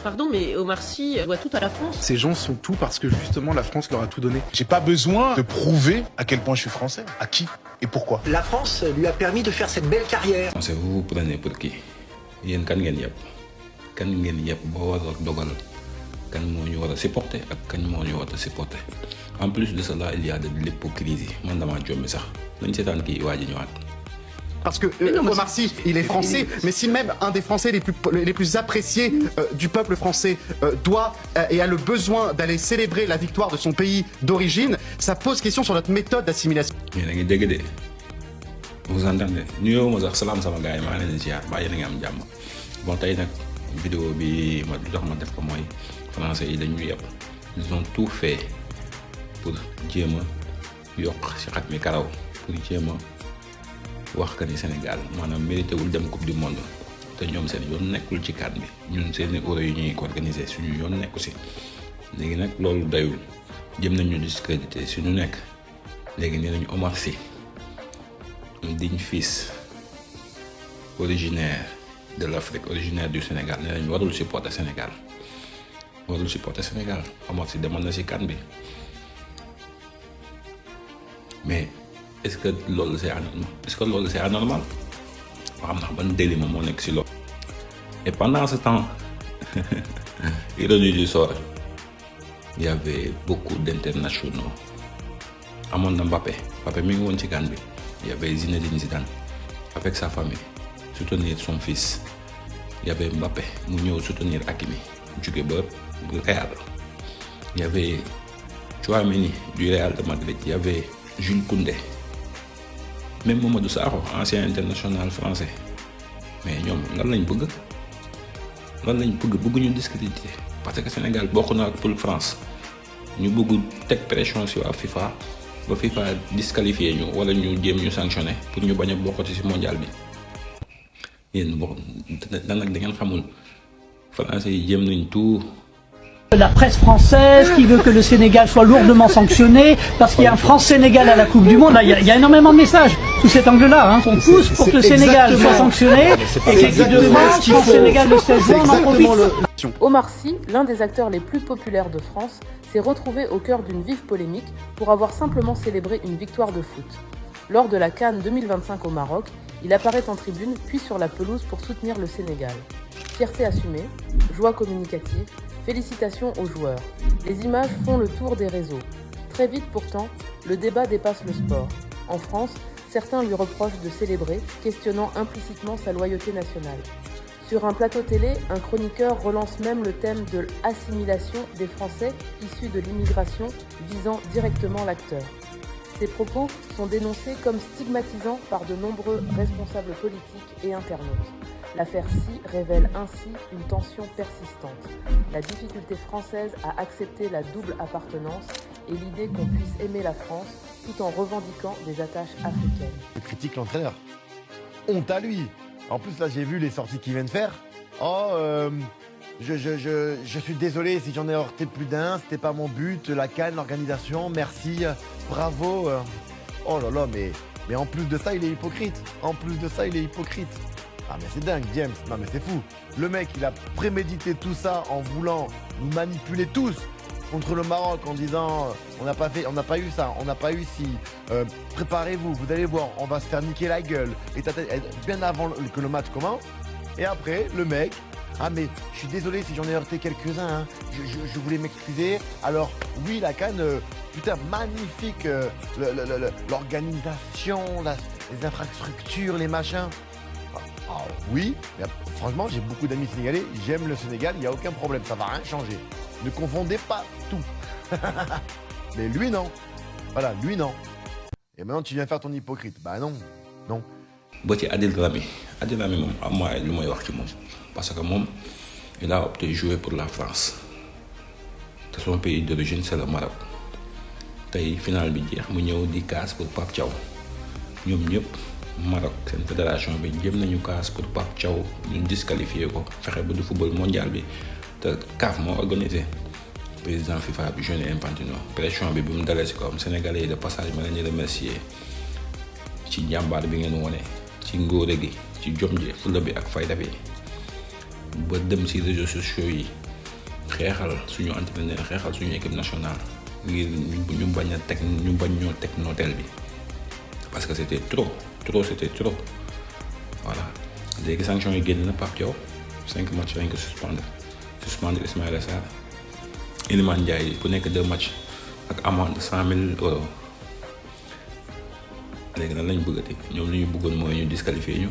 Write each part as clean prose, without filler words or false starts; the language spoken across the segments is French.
Pardon, mais Omar Sy doit tout à la France. Ces gens sont tout parce que justement la France leur a tout donné. J'ai pas besoin de prouver à quel point je suis français. À qui et pourquoi? La France lui a permis de faire cette belle carrière. Vous vous prenez pour qui? Yéen kan ngeen yàpp kan ngeen yàpp ba war a dogal kan moo ñu war a supporter ak kan moo ñu war a supporter. En plus de cela, il y a de l'hypocrisie. Man dama jommi sax nañ seetaan kii waa ji ñëwaat. Parce que Omar Sy, il est français, mais si même un des Français les plus appréciés du peuple français doit et a le besoin d'aller célébrer la victoire de son pays d'origine, ça pose question sur notre méthode d'assimilation. Mais da ngay dégg de vous entendez nuyoo ma sax salaam sama gars yi maa ngi leen di ziar baa yéen a ngi am jàmm. Bon tey nag vidéo bi ma lu tax ma def ko mooy français yi dañuy yàpp ils ont tout fait pour jéem a yokk si xat mi karaw pour jéem a wax que ni Sénégal maanaam mérité wul dem coupe du monde te ñoom seen yoon nekkul ci CAN bi ñun seen euro yu ñuy organiser suñu yoon nekku si léegi nag loolu dayul jëm nañu discrédité suñu nekk léegi nee nañu Omar Sy un digne fils originaire de l'Afrique, originaire du Sénégal nee nañu warul supporter Sénégal Omar Sy demoon na si CAN bi mais est-ce que loolu c'est anormal ma xam ndax ban délit moom moo nekk si loolu. Et pendant ce temps ironie du sort il y avait beaucoup d'internationaux amoon na Mbappé mi ngi woon ci CAN bi. Il y avait Zinedine Zidane avec sa famille soutenir son fils. Il y avait Mbappé mu ñëw soutenir Hakimi jóge ba Real. Il y avait Tchouaméni du Real de Madrid. Il y avait Jules Koundé. Même Mamadou Sakho, ancien international français. Mais ñoom lan lañ bëgg bëgguñu discréditer parce que Sénégal bokk na ak poule France ñu bëgg teg pression ci waa FIFA ba FIFA disqualifié ñu wala ñu jéem ñu sanctionné pour ñu bañ a bokkati ci mondial bi yéen bokk da ngeen xamul français yi jéem nañ tout. La presse française qui veut que le Sénégal soit lourdement sanctionné parce qu'il y a un France-Sénégal à la Coupe du Monde. Il y a énormément de messages sous cet angle-là. On pousse pour que le Sénégal soit sanctionné et que l'équipe de France, France-Sénégal le 16 juin, on en profite. Omar Sy, l'un des acteurs les plus populaires de France, s'est retrouvé au cœur d'une vive polémique pour avoir simplement célébré une victoire de foot. Lors de la CAN 2025 au Maroc, il apparaît en tribune puis sur la pelouse pour soutenir le Sénégal. Fierté assumée, joie communicative, félicitations aux joueurs. Les images font le tour des réseaux. Très vite pourtant, le débat dépasse le sport. En France, certains lui reprochent de célébrer, questionnant implicitement sa loyauté nationale. Sur un plateau télé, un chroniqueur relance même le thème de l'assimilation des Français issus de l'immigration, visant directement l'acteur. Ces propos sont dénoncés comme stigmatisants par de nombreux responsables politiques et internautes. L'affaire Sy révèle ainsi une tension persistante, la difficulté française à accepter la double appartenance et l'idée qu'on puisse aimer la France tout en revendiquant des attaches africaines. Je critique l'entraîneur. Honte à lui. En plus, là, j'ai vu les sorties qu'il vient de faire. Je suis désolé si j'en ai heurté plus d'un, c'était pas mon but, la CAN, l'organisation, merci, bravo. Oh là là, mais en plus de ça, il est hypocrite. Ah mais c'est dingue, James. Non mais c'est fou. Le mec, il a prémédité tout ça en voulant nous manipuler tous contre le Maroc en disant on n'a pas eu ça, on n'a pas eu ci. Préparez-vous, vous allez voir, on va se faire niquer la gueule. Et bien avant que le match commence. Et après, le mec, ah mais je suis désolé si j'en ai heurté quelques-uns. Hein. Je voulais m'excuser. Alors oui, la CAN, putain, magnifique. L'organisation, les infrastructures, les machins. Oh, oui, mais franchement, j'ai beaucoup d'amis sénégalais, j'aime le Sénégal, il n'y a aucun problème, ça va rien changer. Ne confondez pas tout. Mais lui, non. Voilà, lui, non. Et maintenant, tu viens faire ton hypocrite. Bah non, non. Ba ci Adil Rami moom am mooy lu may wax ci moom parce que moom il a opté jouer pour la France te son pays d'origine c'est le Maroc tey final bi jeex mu ñëw di kaas pour Pape Thiaw ñoom ñëpp Maroc seen fédération bi jëm nañu kaas pour Pape Thiaw ñu disqualifié ko fexe ba du football mondial bi te CAF moo organisé président FIFA bi Gianni Infantino pression bi mu dalee si kawam sénégalais yi de passage ma leen di remercier ci njàmbaar bi ngeen wone ci ngóore gi ci jom ji fulla bi ak fayda bi ba dem si réseaux sociaux yi xeexal suñu entraîneur xeexal suñu équipe nationale ngir ñu bañ ñoo teg nooteel bi parce que c'était trop voilà léegi sanction yi génn na Pape Thiaw 5 matchs lañ ko suspendre Ismaïla Sarr Iliman Ndiaye ku nekk 2 matchs ak amende 100 000 euros léegi nan lañ bëggati ñoom li ñu bëggoon mooy ñu disqualifier ñu.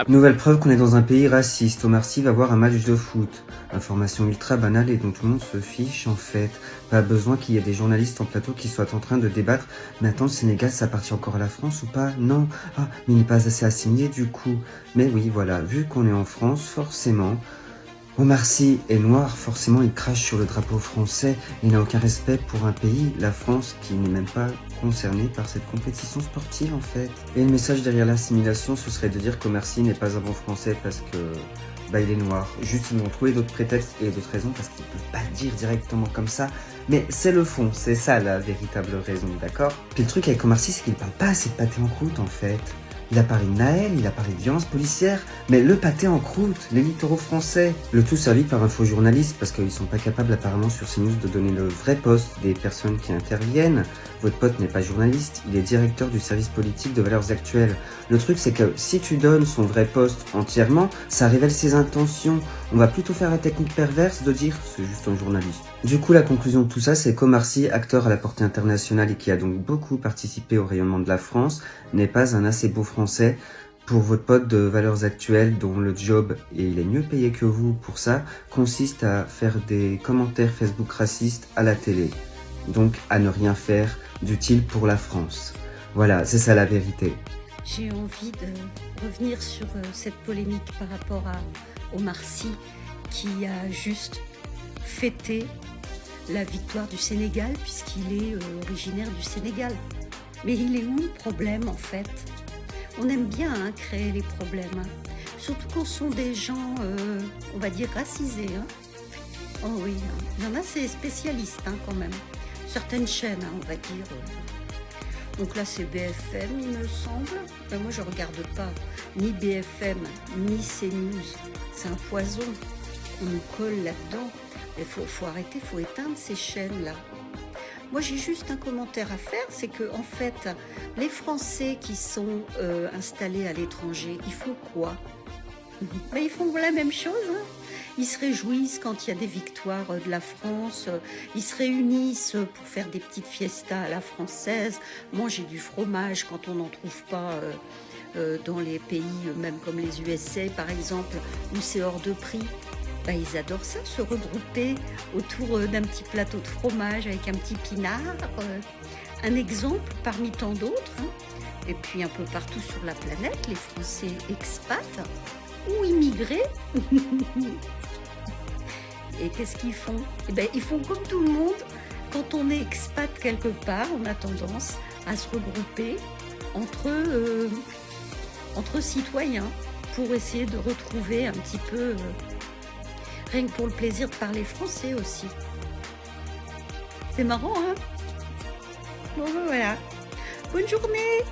Nouvelle preuve qu'on est dans un pays raciste. Omar Sy va voir un match de foot. Information ultra banale et dont tout le monde se fiche en fait. Pas besoin qu'il y ait des journalistes en plateau qui soient en train de débattre. Mais attends, le Sénégal, ça appartient encore à la France ou pas? Non. Ah, mais il n'est pas assez assimilé du coup. Mais oui, voilà, vu qu'on est en France, forcément... Omar Sy est noir, forcément il crache sur le drapeau français et n'a aucun respect pour un pays, la France, qui n'est même pas concerné par cette compétition sportive en fait. Et le message derrière l'assimilation, ce serait de dire qu'Omar Sy n'est pas un bon français parce que il est noir. Juste ils vont trouver d'autres prétextes et d'autres raisons parce qu'ils ne peuvent pas le dire directement comme ça. Mais c'est le fond, c'est ça la véritable raison, d'accord? Puis le truc avec Omar Sy, c'est qu'il parle pas assez de pâté en croûte en fait. Il a parlé de Naël, il a parlé de violence policière, mais le pâté en croûte, les littoraux français. Le tout servi par un faux journaliste, parce qu'ils sont pas capables apparemment sur CNews de donner le vrai poste des personnes qui interviennent. Votre pote n'est pas journaliste, il est directeur du service politique de Valeurs Actuelles. Le truc c'est que si tu donnes son vrai poste entièrement, ça révèle ses intentions. On va plutôt faire la technique perverse de dire c'est juste un journaliste. Du coup la conclusion de tout ça c'est qu'Omar Sy, acteur à la portée internationale et qui a donc beaucoup participé au rayonnement de la France, n'est pas un assez beau français pour votre pote de Valeurs Actuelles dont le job, et il est mieux payé que vous pour ça, consiste à faire des commentaires Facebook racistes à la télé. Donc à ne rien faire d'utile pour la France. Voilà, c'est ça la vérité. J'ai envie de revenir sur cette polémique par rapport à Omar Sy qui a juste fêté la victoire du Sénégal puisqu'il est originaire du Sénégal. Mais il est où le problème en fait? On aime bien créer les problèmes, surtout quand ce sont des gens, on va dire, racisés. Oh oui, il y en a, c'est spécialiste quand même. Certaines chaînes, on va dire. Donc là, c'est BFM, il me semble. Ben, moi, je ne regarde pas ni BFM, ni CNews. C'est un poison qu'on nous colle là-dedans. Il faut arrêter, il faut éteindre ces chaînes-là. Moi, j'ai juste un commentaire à faire, c'est que en fait, les Français qui sont installés à l'étranger, ils font quoi? Ben, ils font la même chose. Ils se réjouissent quand il y a des victoires de la France. Ils se réunissent pour faire des petites fiestas à la française, manger du fromage quand on n'en trouve pas dans les pays, même comme les USA par exemple, où c'est hors de prix. Ben, ils adorent ça, se regrouper autour d'un petit plateau de fromage avec un petit pinard. Un exemple parmi tant d'autres. Et puis un peu partout sur la planète, les Français expats ou immigrés. Et qu'est-ce qu'ils font? Eh ben, ils font comme tout le monde. Quand on est expat quelque part, on a tendance à se regrouper entre citoyens pour essayer de retrouver un petit peu... rien que pour le plaisir de parler français aussi. C'est marrant, hein? Bon, voilà. Bonne journée!